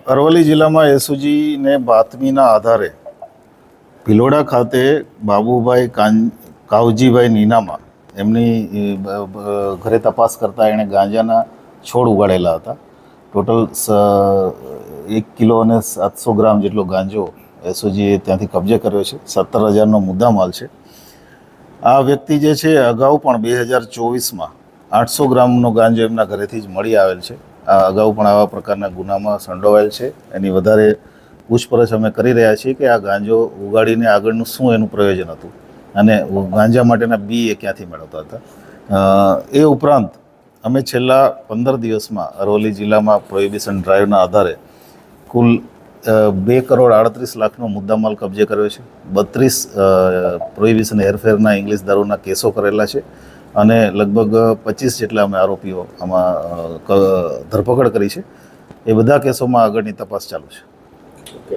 અરવલ્લી જિલ્લામાં એસઓજીને બાતમીના આધારે ભિલોડા ખાતે બાબુભાઈ કાવજીભાઈ નીનામા એમની ઘરે તપાસ કરતાં એણે ગાંજાના છોડ ઉગાડેલા હતા. ટોટલ 1 કિલો અને 700 ગ્રામ જેટલો ગાંજો એસઓજીએ ત્યાંથી કબજે કર્યો છે. 17,000નો મુદ્દામાલ છે. આ વ્યક્તિ જે છે અગાઉ પણ 2024માં 800 ગ્રામનો ગાંજો એમના ઘરેથી જ મળી આવેલ છે. આ અગાઉ પણ આવા પ્રકારના ગુનામાં સંડોવાયેલ છે. એની વધારે પૂછપરછ અમે કરી રહ્યા છીએ કે આ ગાંજો ઉગાડીને આગળનું શું એનું પ્રયોજન હતું અને ગાંજા માટેના બી એ ક્યાંથી મેળવતા હતા. એ ઉપરાંત અમે છેલ્લા 15 દિવસમાં અરવલ્લી જિલ્લામાં પ્રોહિબિશન ડ્રાઈવના આધારે કુલ 2,38,00,000નો મુદ્દામાલ કબજે કર્યો છે. 32 પ્રોહિબિશન હેરફેરના ઇંગ્લિશ દારૂના કેસો કરેલા છે અને લગભગ 25 જેટલા અમે આરોપીઓ આમાં ધરપકડ કરી છે. એ બધા કેસોમાં આગળની તપાસ ચાલુ છે. ઓકે.